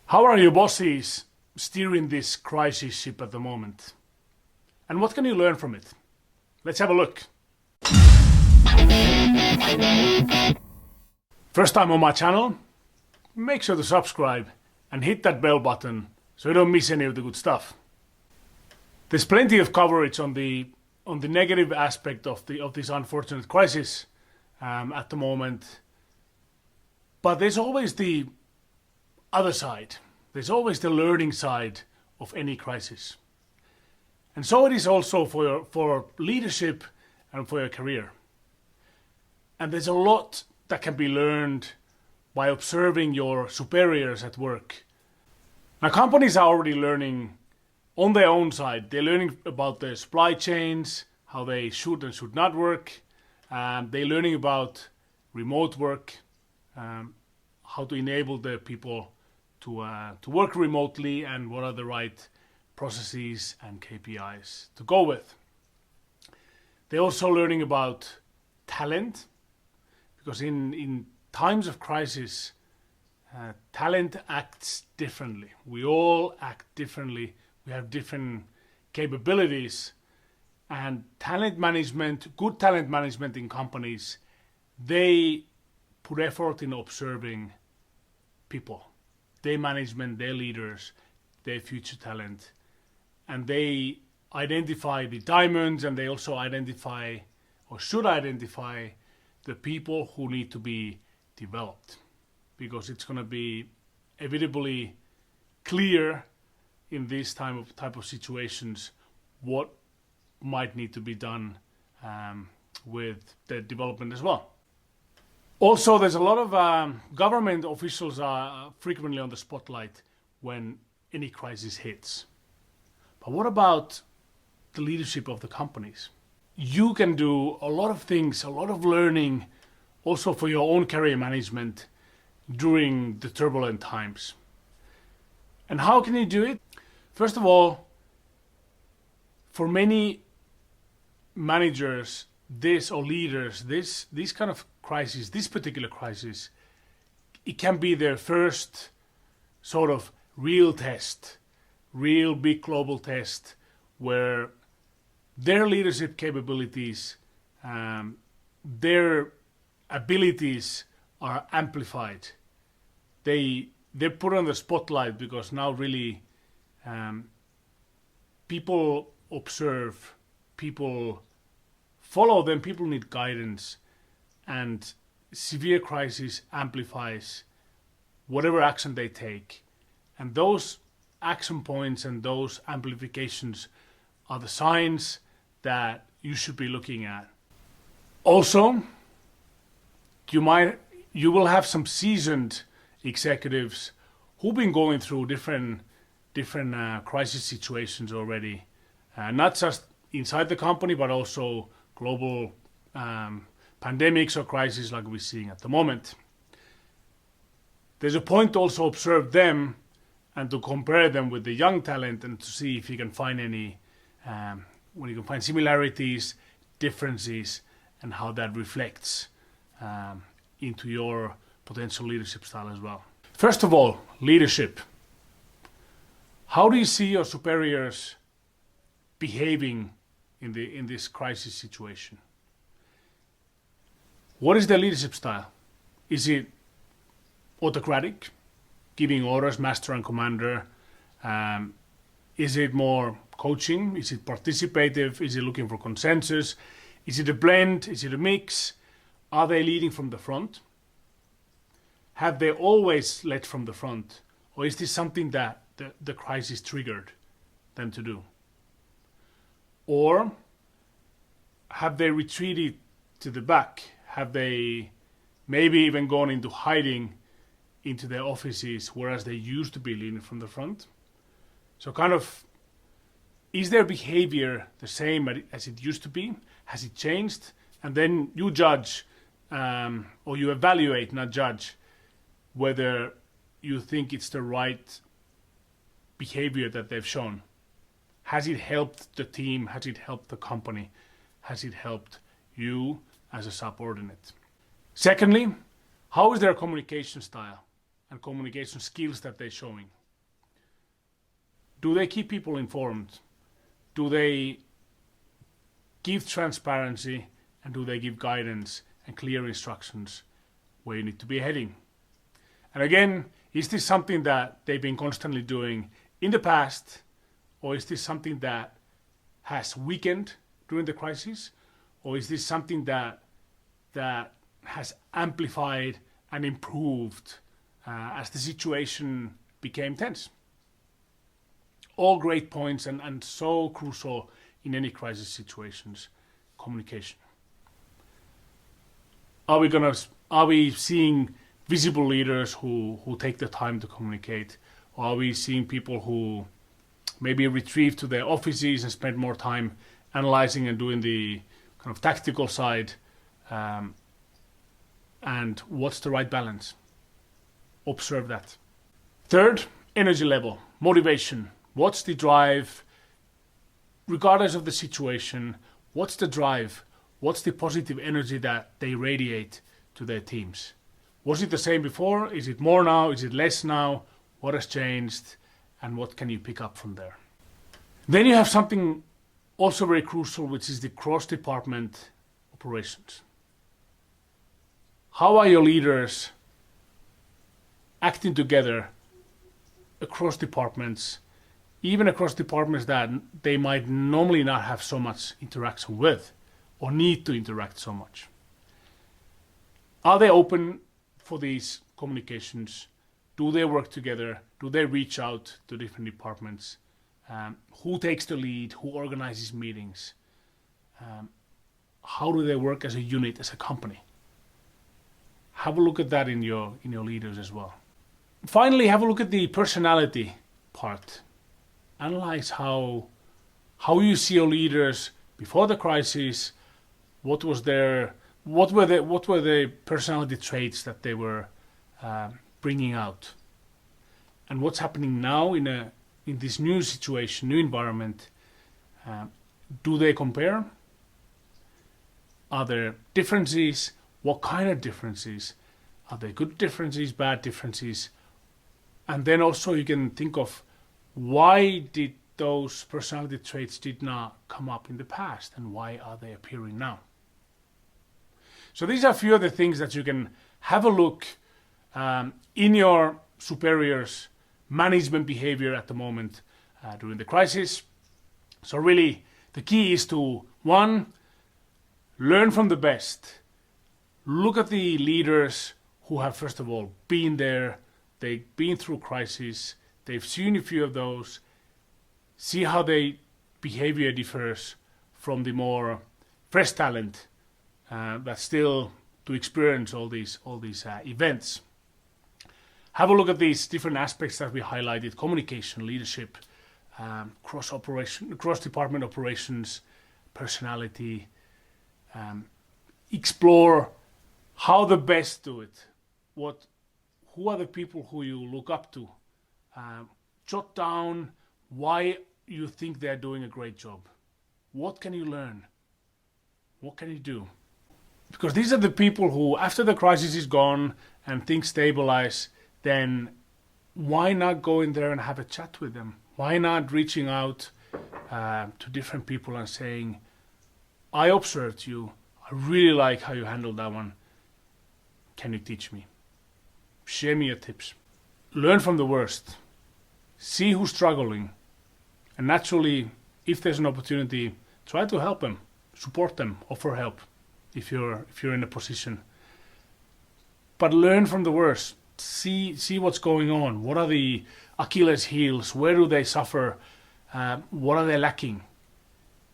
How are your bosses steering this crisis ship at the moment? And what can you learn from it? Let's have a look. First time on my channel? Make sure to subscribe and hit that bell button so you don't miss any of the good stuff. There's plenty of coverage on the negative aspect of this unfortunate crisis at the moment, but there's always the other side. There's always the learning side of any crisis, and so it is also for leadership and for your career. And there's a lot that can be learned by observing your superiors at work. Now, companies are already learning on their own side. They're learning about their supply chains, how they should and should not work. They're learning about remote work, how to enable the people to work remotely, and what are the right processes and KPIs to go with. They're also learning about talent, because in times of crisis, talent acts differently. We all act differently. We have different capabilities, and talent management, good talent management in companies, they put effort in observing people, their management, their leaders, their future talent, and they identify the diamonds, and they also identify, or should identify, the people who need to be developed, because it's going to be inevitably clear in this type of situations what might need to be done with the development as well. Also, there's a lot of government officials are frequently on the spotlight when any crisis hits. But what about the leadership of the companies? You can do a lot of things, a lot of learning, also for your own career management during the turbulent times. And how can you do it? First of all, for many managers, leaders, this kind of crisis, this particular crisis, it can be their first sort of real test, real big global test, where their leadership capabilities, their abilities are amplified. They're put on the spotlight because now really people observe, people follow them, people need guidance, and severe crisis amplifies whatever action they take. And those action points and those amplifications are the signs that you should be looking at. Also, you will have some seasoned executives who've been going through different crisis situations already, not just inside the company, but also global pandemics or crises like we're seeing at the moment. There's a point to also observe them and to compare them with the young talent, and to see if you can find any when you can find similarities, differences, and how that reflects into your potential leadership style as well. First of all, leadership. How do you see your superiors behaving in this crisis situation? What is their leadership style? Is it autocratic, giving orders, master and commander? Is it more coaching? Is it participative? Is it looking for consensus? Is it a blend? Is it a mix? Are they leading from the front? Have they always led from the front? Or is this something that the crisis triggered them to do? Or have they retreated to the back? Have they maybe even gone into hiding into their offices, whereas they used to be leading from the front? So kind of, is their behavior the same as it used to be? Has it changed? And then you judge, or you evaluate, not judge, whether you think it's the right behavior that they've shown. Has it helped the team? Has it helped the company? Has it helped you as a subordinate? Secondly, how is their communication style? and communication skills that they're showing. Do they keep people informed? Do they give transparency, and do they give guidance and clear instructions where you need to be heading? And again, is this something that they've been constantly doing in the past, or is this something that has weakened during the crisis, or is this something that has amplified and improved as the situation became tense? All great points and so crucial in any crisis situations. Communication. Are we seeing visible leaders who take the time to communicate? Or are we seeing people who maybe retrieve to their offices and spend more time analyzing and doing the kind of tactical side? And what's the right balance? Observe that. Third, energy level, motivation. What's the drive? Regardless of the situation, what's the drive? What's the positive energy that they radiate to their teams? Was it the same before? Is it more now? Is it less now? What has changed? And what can you pick up from there? Then you have something also very crucial, which is the cross-department operations. How are your leaders acting together across departments, even across departments that they might normally not have so much interaction with or need to interact so much? Are they open for these communications? Do they work together? Do they reach out to different departments? Who takes the lead? Who organizes meetings? How do they work as a unit, as a company? Have a look at that in your leaders as well. Finally, have a look at the personality part. Analyze how you see your leaders before the crisis. What were the personality traits that they were bringing out, and what's happening now in this new situation, new environment? Do they compare? Are there differences? What kind of differences? Are they good differences, bad differences? And then also you can think of why did those personality traits did not come up in the past, and why are they appearing now? So these are a few of the things that you can have a look in your superiors' management behavior at the moment during the crisis. So really the key is to, one, learn from the best. Look at the leaders who have, first of all, been there. They've been through crisis. They've seen a few of those. See how their behavior differs from the more fresh talent that's still to experience all these events. Have a look at these different aspects that we highlighted: communication, leadership, cross-department operations, personality. Explore how the best do it. Who are the people who you look up to? Jot down why you think they're doing a great job. What can you learn? What can you do? Because these are the people who, after the crisis is gone and things stabilize, then why not go in there and have a chat with them? Why not reaching out to different people and saying, I observed you. I really like how you handled that one. Can you teach me? Share me your tips. Learn from the worst. See who's struggling. And naturally, if there's an opportunity, try to help them, support them, offer help if you're in a position. But learn from the worst. See what's going on. What are the Achilles heels? Where do they suffer? What are they lacking?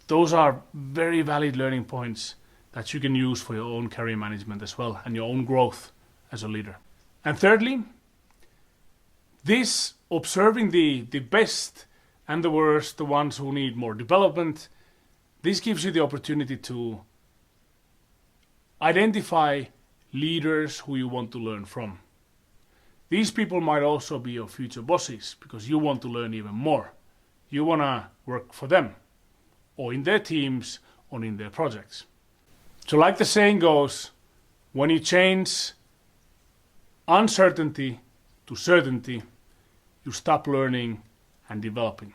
Those are very valid learning points that you can use for your own career management as well, and your own growth as a leader. And thirdly, this observing the best and the worst, the ones who need more development, this gives you the opportunity to identify leaders who you want to learn from. These people might also be your future bosses because you want to learn even more. You want to work for them, or in their teams, or in their projects. So like the saying goes, when you change uncertainty to certainty, you stop learning and developing.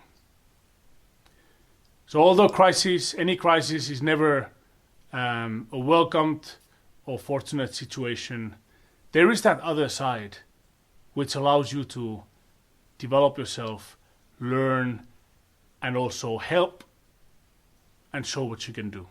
So although any crisis is never a welcomed or fortunate situation, there is that other side which allows you to develop yourself, learn, and also help and show what you can do.